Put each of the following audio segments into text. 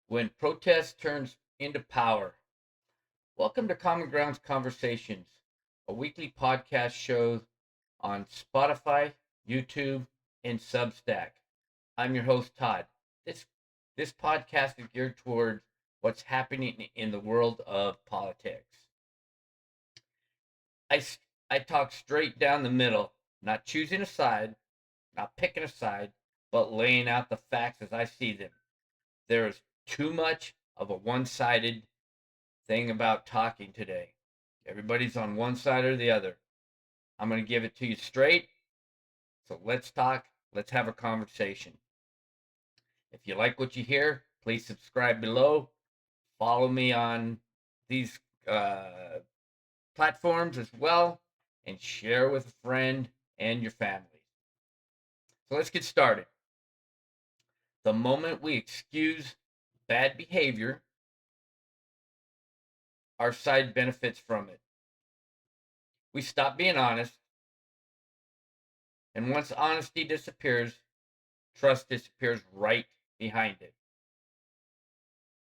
when protest turns into power. Welcome to Common Grounds Conversations, a weekly podcast show on Spotify, YouTube, and Substack. I'm your host, Todd. This, this podcast is geared towards what's happening in the world of politics. I, I talk straight down the middle, not choosing a side, not picking a side, but laying out the facts as I see them. There is too much of a one-sided thing about talking today. Everybody's on one side or the other. I'm going to give it to you straight. So let's talk. Let's have a conversation. If you like what you hear, please subscribe below. Follow me on these platforms as well, and share with a friend and your family. So let's get started. The moment we excuse bad behavior, our side benefits from it. We stop being honest, and once honesty disappears, trust disappears right behind it.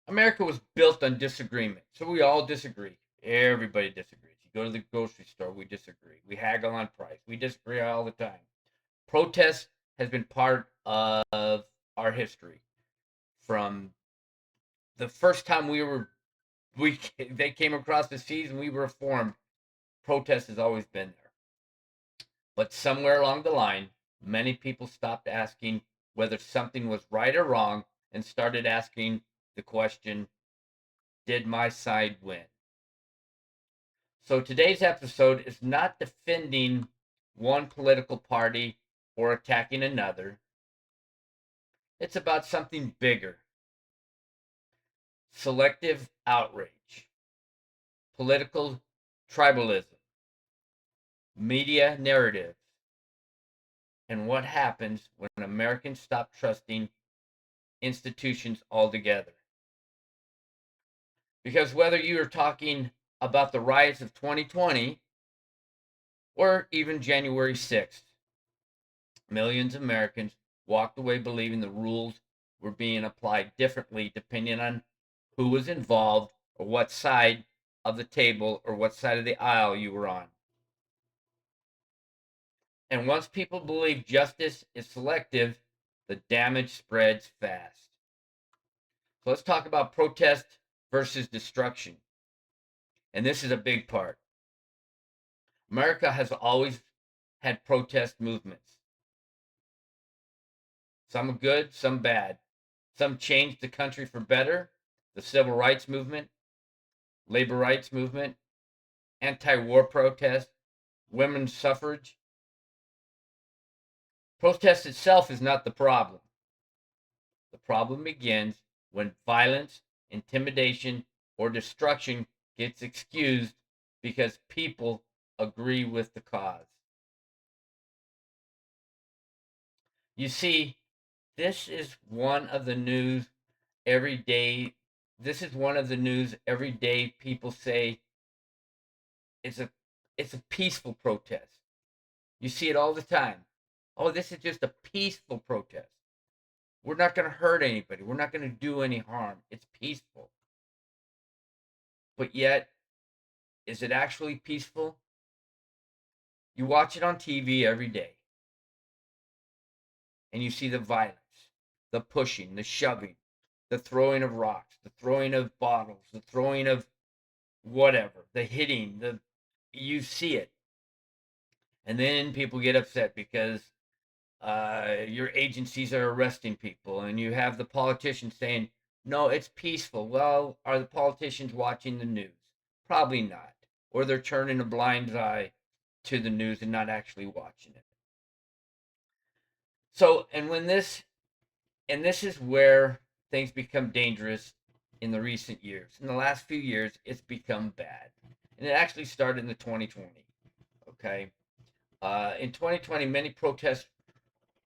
America was built on disagreement, so we all disagree. Everybody disagrees. You go to the grocery store, we disagree. We haggle on price. We disagree all the time. Protest has been part of our history. From the first time they came across the seas and we were formed, protest has always been there. But somewhere along the line, many people stopped asking whether something was right or wrong and started asking the question, did my side win? So today's episode is not defending one political party or attacking another. It's about something bigger. Selective outrage, political tribalism, media narratives, and what happens when Americans stop trusting institutions altogether. Because whether you are talking about the riots of 2020 or even January 6th, millions of Americans walked away believing the rules were being applied differently depending on who was involved or what side of the table or what side of the aisle you were on. And once people believe justice is selective, the damage spreads fast. So let's talk about protest versus destruction. And this is a big part. America has always had protest movements. Some good, some bad. Some changed the country for better. The civil rights movement, labor rights movement, anti-war protest, women's suffrage. Protest itself is not the problem. The problem begins when violence, intimidation, or destruction gets excused because people agree with the cause. You see, this is one of the news every day. This is one of the news every day. People say it's a peaceful protest. You see it all the time. Oh, this is just a peaceful protest. We're not going to hurt anybody. We're not going to do any harm. It's peaceful. But yet, is it actually peaceful? You watch it on TV every day, and you see the violence, the pushing, the shoving, the throwing of rocks, the throwing of bottles, the throwing of whatever, the hitting, you see it. And then people get upset because your agencies are arresting people, and you have the politicians saying, no, it's peaceful. Well, are the politicians watching the news? Probably not. Or they're turning a blind eye to the news and not actually watching it. So, and this is where things become dangerous in the recent years. In the last few years, it's become bad. And it actually started in the 2020. Okay. In 2020, many protests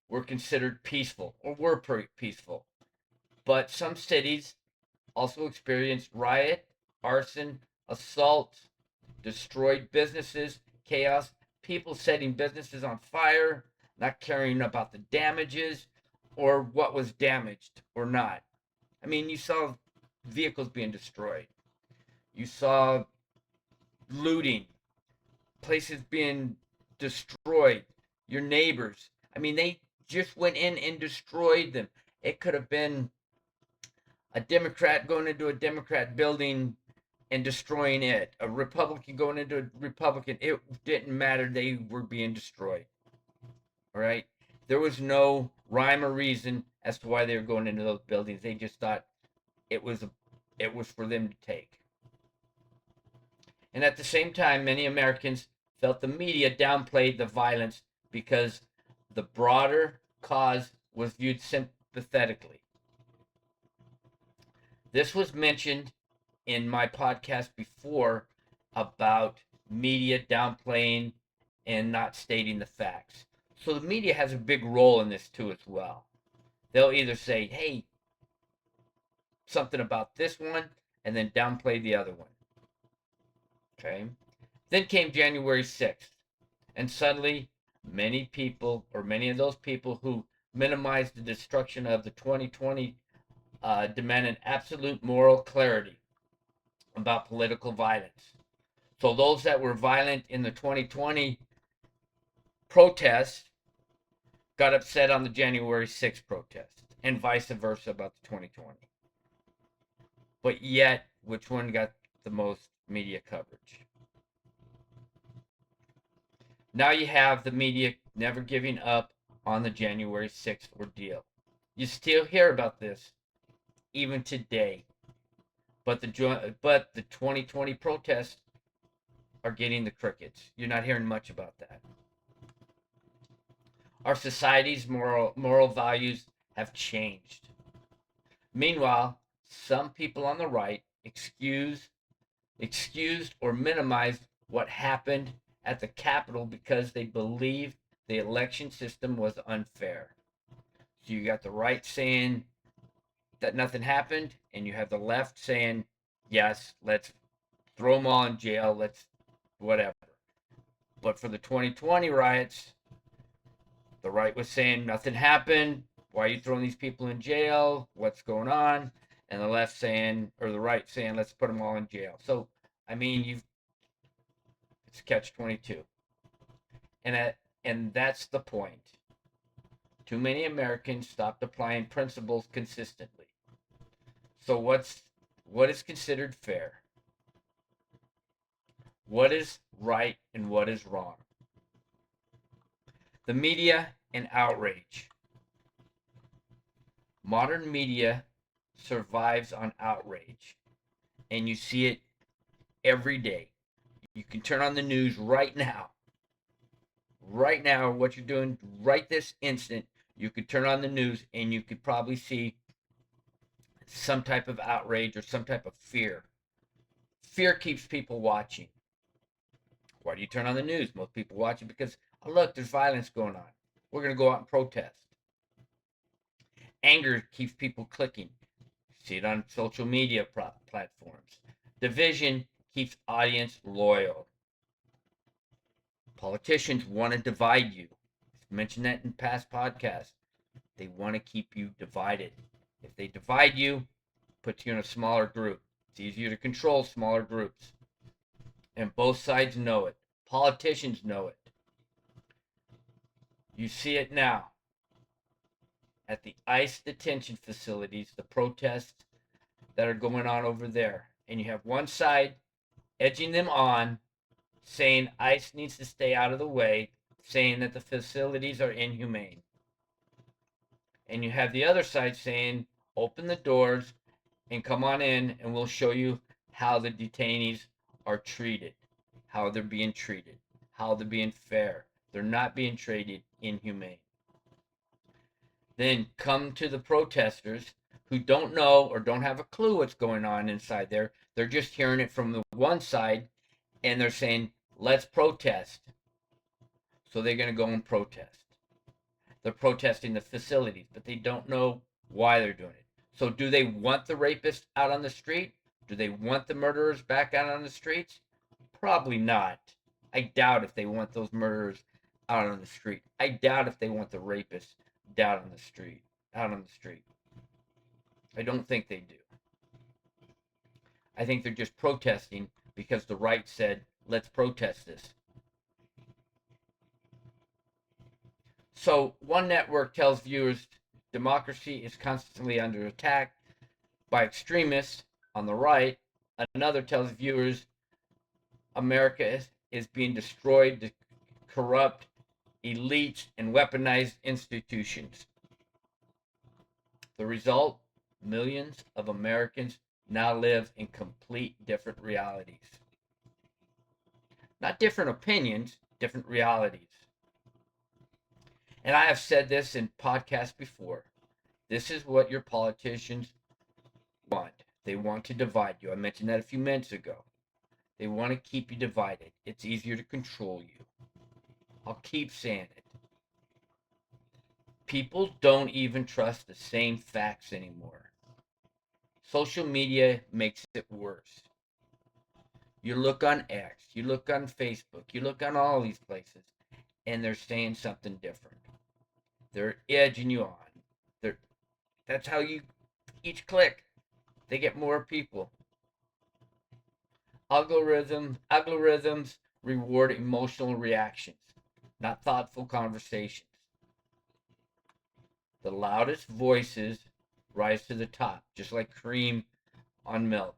were considered peaceful or were peaceful. But some cities also experienced riot, arson, assault, destroyed businesses, chaos, people setting businesses on fire, not caring about the damages or what was damaged or not. I mean, you saw vehicles being destroyed. You saw looting, places being destroyed, your neighbors. I mean, they just went in and destroyed them. It could have been a Democrat going into a Democrat building and destroying it, a Republican going into a Republican. It didn't matter. They were being destroyed. All right. There was no rhyme or reason as to why they were going into those buildings. They just thought it was for them to take. And at the same time, many Americans felt the media downplayed the violence because the broader cause was viewed sympathetically. This was mentioned in my podcast before about media downplaying and not stating the facts. So the media has a big role in this too as well. They'll either say, hey, something about this one, and then downplay the other one. Okay. Then came January 6th, and suddenly many people, or many of those people who minimized the destruction of the 2020, demanded absolute moral clarity about political violence. So those that were violent in the 2020 protests got upset on the January 6th protest, and vice versa about the 2020. But yet, which one got the most media coverage? Now you have the media never giving up on the January 6th ordeal. You still hear about this even today. But the 2020 protests are getting the crickets. You're not hearing much about that. Our society's moral values have changed. Meanwhile, some people on the right excused or minimized what happened at the Capitol because they believed the election system was unfair. So you got the right saying that nothing happened, and you have the left saying, yes, let's throw them all in jail, let's whatever. But for the 2020 riots, the right was saying nothing happened. Why are you throwing these people in jail? What's going on? And the left saying, or the right saying, let's put them all in jail. So, I mean, it's catch 22. And that's the point. Too many Americans stopped applying principles consistently. So what is considered fair? What is right and what is wrong? The media and outrage. Modern media survives on outrage, and you see it every day. You can turn on the news right now. Right now, what you're doing right this instant, you could turn on the news and you could probably see some type of outrage or some type of fear. Fear keeps people watching. Why do you turn on the news? Most people watch it because, oh, look, there's violence going on. We're going to go out and protest. Anger keeps people clicking. See it on social media platforms. Division keeps audience loyal. Politicians want to divide you. I've mentioned that in past podcasts. They want to keep you divided. If they divide you, put you in a smaller group. It's easier to control smaller groups. And both sides know it. Politicians know it. You see it now. At the ICE detention facilities, the protests that are going on over there. And you have one side edging them on, saying ICE needs to stay out of the way, saying that the facilities are inhumane. And you have the other side saying, open the doors and come on in, and we'll show you how the detainees are treated, how they're being treated, how they're being fair. They're not being treated inhumane. Then come to the protesters who don't know or don't have a clue what's going on inside there. They're just hearing it from the one side, and they're saying, let's protest. So they're going to go and protest. They're protesting the facilities, but they don't know why they're doing it. So do they want the rapists out on the street? Do they want the murderers back out on the streets? Probably not. I doubt if they want those murderers out on the street. I doubt if they want the rapists out on the street. I don't think they do. I think they're just protesting because the right said, let's protest this. So one network tells viewers democracy is constantly under attack by extremists on the right. Another tells viewers America is being destroyed to corrupt elites and weaponized institutions. The result, millions of Americans now live in complete different realities. Not different opinions, different realities. And I have said this in podcasts before. This is what your politicians want. They want to divide you. I mentioned that a few minutes ago. They want to keep you divided. It's easier to control you. I'll keep saying it. People don't even trust the same facts anymore. Social media makes it worse. You look on X, you look on Facebook, you look on all these places, and they're saying something different. They're edging you on. That's how you each click. They get more people. Algorithms reward emotional reactions, not thoughtful conversations. The loudest voices rise to the top, just like cream on milk.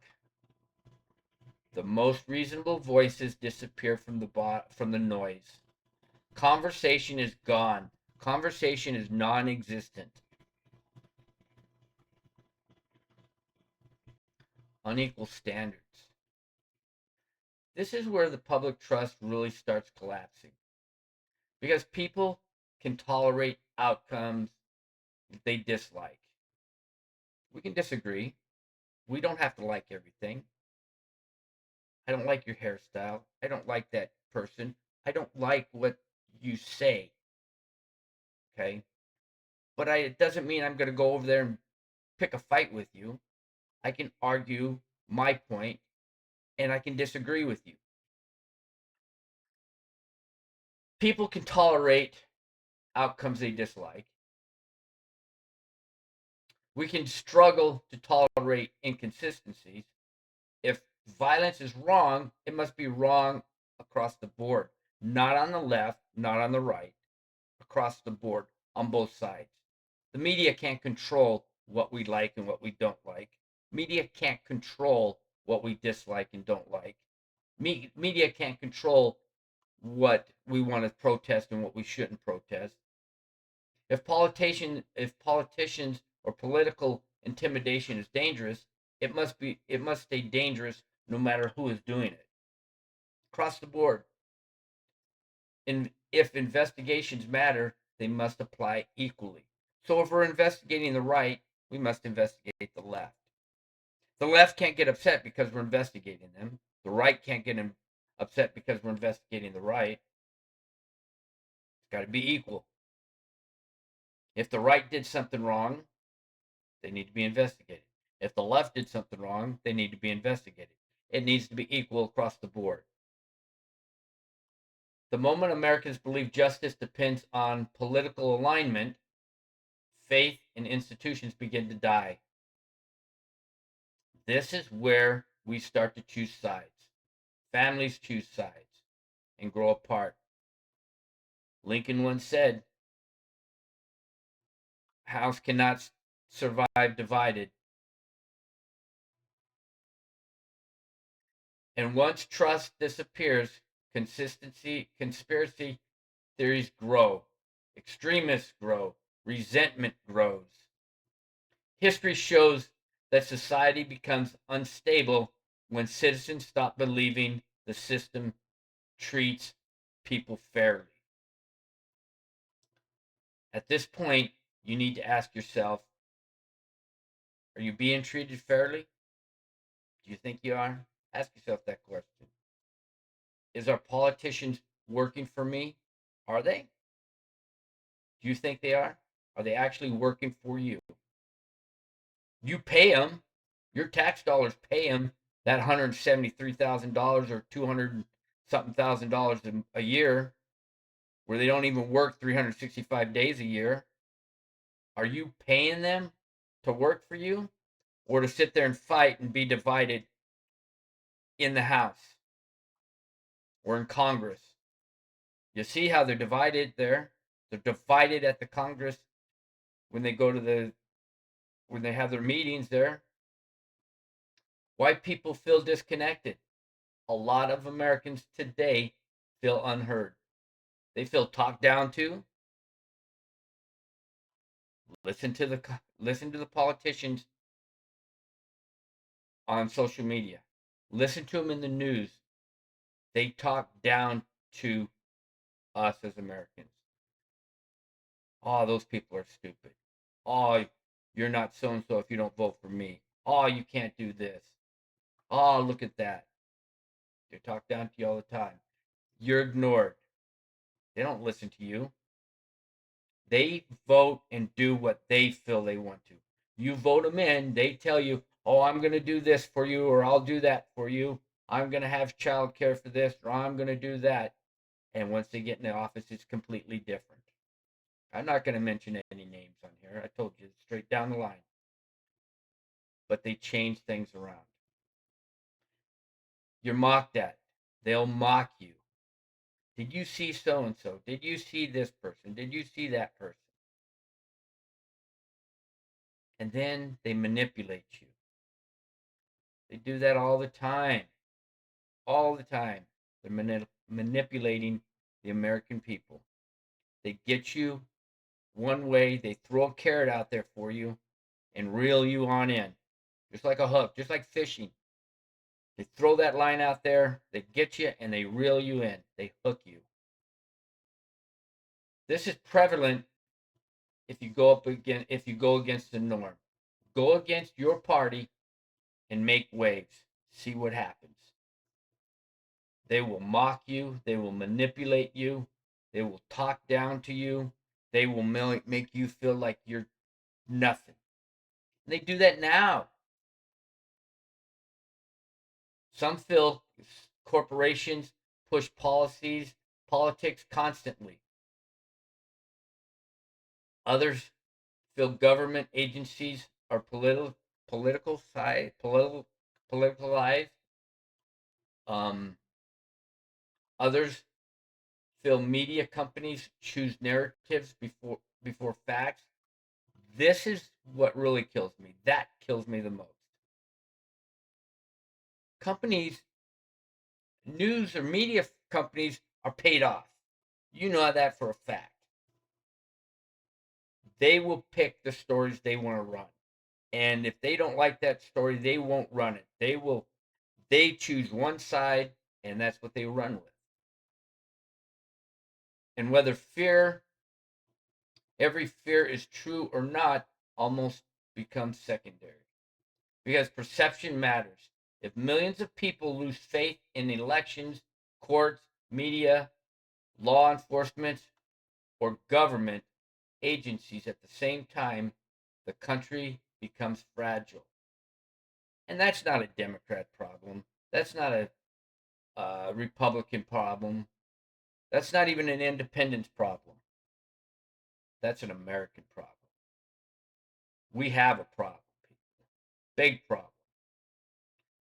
The most reasonable voices disappear from the noise. Conversation is gone. Conversation is non-existent. Unequal standards. This is where the public trust really starts collapsing. Because people can tolerate outcomes they dislike. We can disagree. We don't have to like everything. I don't like your hairstyle. I don't like that person. I don't like what you say. Okay? But it doesn't mean I'm going to go over there and pick a fight with you. I can argue my point and I can disagree with you. People can tolerate outcomes they dislike. We can struggle to tolerate inconsistencies. If violence is wrong, it must be wrong across the board, not on the left, not on the right, across the board on both sides. The media can't control what we like and what we don't like. Media can't control what we dislike and don't like. Media can't control what we want to protest and what we shouldn't protest. If politicians or political intimidation is dangerous, it must stay dangerous no matter who is doing it. Across the board. And if investigations matter, they must apply equally. So if we're investigating the right, we must investigate the left. The left can't get upset because we're investigating them. The right can't get upset because we're investigating the right. It's got to be equal. If the right did something wrong, they need to be investigated. If the left did something wrong, they need to be investigated. It needs to be equal across the board. The moment Americans believe justice depends on political alignment, faith in institutions begin to die. This is where we start to choose sides. Families choose sides and grow apart. Lincoln once said, "House cannot survive divided." And once trust disappears, conspiracy theories grow, extremists grow, resentment grows. History shows that society becomes unstable when citizens stop believing the system treats people fairly. At this point, you need to ask yourself, are you being treated fairly? Do you think you are? Ask yourself that question. Is our politicians working for me? Are they? Do you think they are? Are they actually working for you? You pay them, your tax dollars pay them that $173,000 or 200 something thousand dollars a year where they don't even work 365 days a year. Are you paying them to work for you? or to sit there and fight and be divided in the House or in Congress. You see how they're divided there? They're divided at the Congress when they go to when they have their meetings there. White people feel disconnected. A lot of Americans today feel unheard. They feel talked down to. Listen to the politicians on social media. Listen to them in the news. They talk down to us as Americans. Oh, those people are stupid. Oh, you're not so and so if you don't vote for me. Oh, you can't do this. Oh, look at that. They talk down to you all the time. You're ignored. They don't listen to you. They vote and do what they feel they want to. You vote them in, they tell you, oh, I'm going to do this for you, or I'll do that for you. I'm going to have child care for this, or I'm going to do that. And once they get in the office, it's completely different. I'm not going to mention any names on here. I told you straight down the line. But they change things around. You're mocked at. They'll mock you. Did you see so and so? Did you see this person? Did you see that person? And then they manipulate you. They do that all the time. All the time. They're manipulating the American people. They get you one way, they throw a carrot out there for you and reel you on in. Just like a hook, just like fishing. They throw that line out there, they get you, and they reel you in. They hook you. This is prevalent if you go against the norm. Go against your party and make waves. See what happens. They will mock you, they will manipulate you, they will talk down to you, they will make you feel like you're nothing. And they do that now. Some feel corporations push politics constantly. Others feel government agencies are politicalized. Um, Others feel media companies choose narratives before facts. This is what really kills me. That kills me the most. Companies, news or media companies are paid off. You know that for a fact. They will pick the stories they want to run. And if they don't like that story, they won't run it. They choose one side and that's what they run with. And whether every fear is true or not, almost becomes secondary. Because perception matters. If millions of people lose faith in elections, courts, media, law enforcement, or government agencies at the same time, the country becomes fragile. And that's not a Democrat problem. That's not a Republican problem. That's not even an independence problem. That's an American problem. We have a problem, big problem.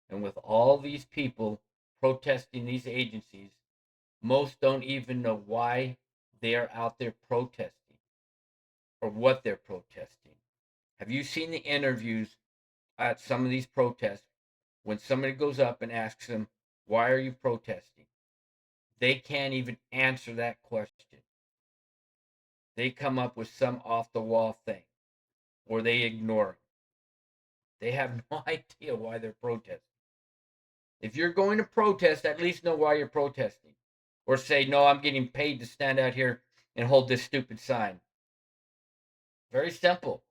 And with all these people protesting these agencies, most don't even know why they are out there protesting or what they're protesting. Have you seen the interviews at some of these protests when somebody goes up and asks them, why are you protesting? They can't even answer that question. They come up with some off the wall thing or they ignore it. They have no idea why they're protesting. If you're going to protest, at least know why you're protesting. Or say, no, I'm getting paid to stand out here and hold this stupid sign. Very simple.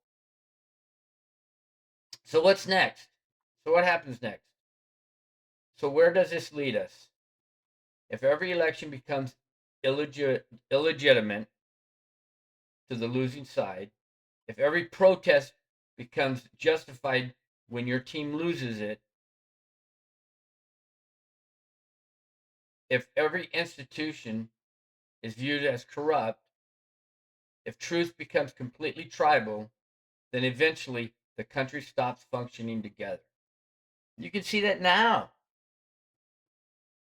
So what's next? So what happens next? So where does this lead us? If every election becomes illegitimate to the losing side, if every protest becomes justified when your team loses it, if every institution is viewed as corrupt, if truth becomes completely tribal, then eventually the country stops functioning together. You can see that now.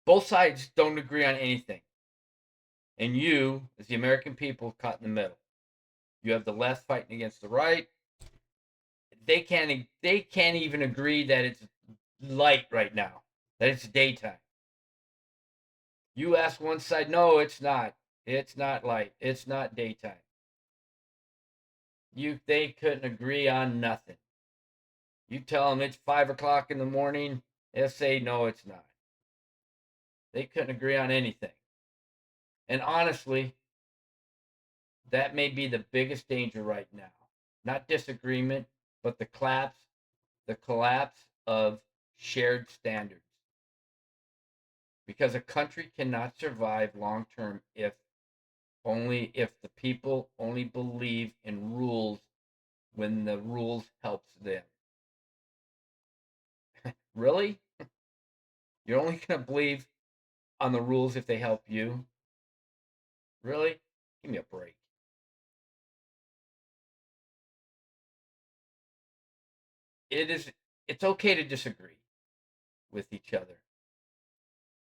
Both sides don't agree on anything. And you, as the American people, caught in the middle. You have the left fighting against the right. They can't even agree that it's light right now, that it's daytime. You ask one side, no, it's not. It's not light. It's not daytime. They couldn't agree on nothing. You tell them it's 5 o'clock in the morning, they'll say no, it's not. They couldn't agree on anything. And honestly, that may be the biggest danger right now. Not disagreement, but the collapse of shared standards. Because a country cannot survive long term if the people only believe in rules when the rules helps them. Really? You're only going to believe on the rules if they help you? Really? Give me a break. It's okay to disagree with each other,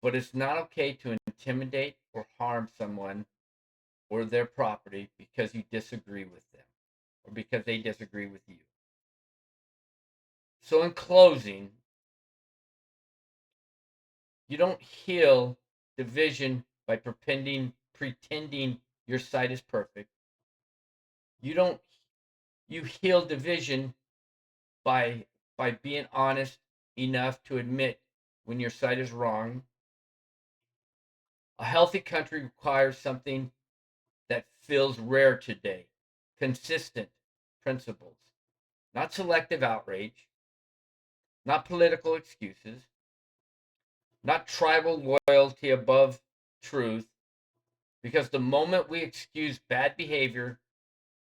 but it's not okay to intimidate or harm someone or their property because you disagree with them or because they disagree with you. So in closing, you don't heal division by pretending your side is perfect. You heal division by being honest enough to admit when your side is wrong. A healthy country requires something that feels rare today: consistent principles, not selective outrage, not political excuses, not tribal loyalty above truth. Because the moment we excuse bad behavior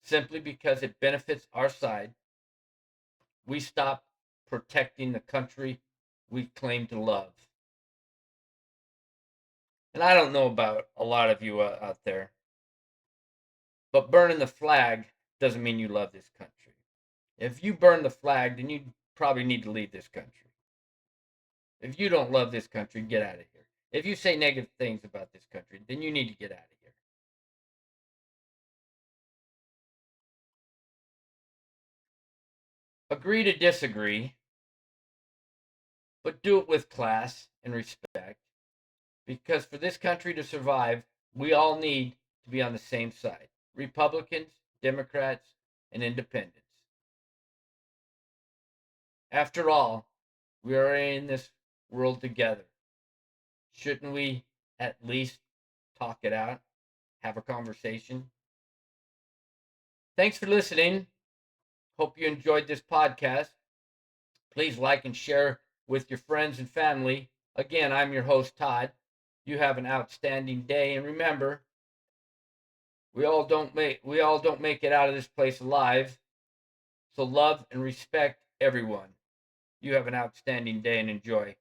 simply because it benefits our side, we stop protecting the country we claim to love. And I don't know about a lot of you out there, but burning the flag doesn't mean you love this country. If you burn the flag, then you probably need to leave this country. If you don't love this country, get out of here. If you say negative things about this country, then you need to get out of here. Agree to disagree, but do it with class and respect. Because for this country to survive, we all need to be on the same side: Republicans, Democrats, and independents. After all, we are in this world together. Shouldn't we at least talk it out, have a conversation? Thanks for listening. Hope you enjoyed this podcast. Please like and share with your friends and family. Again, I'm your host, Todd. You have an outstanding day, and remember, we all don't make it out of this place alive. So love and respect everyone. You have an outstanding day and enjoy.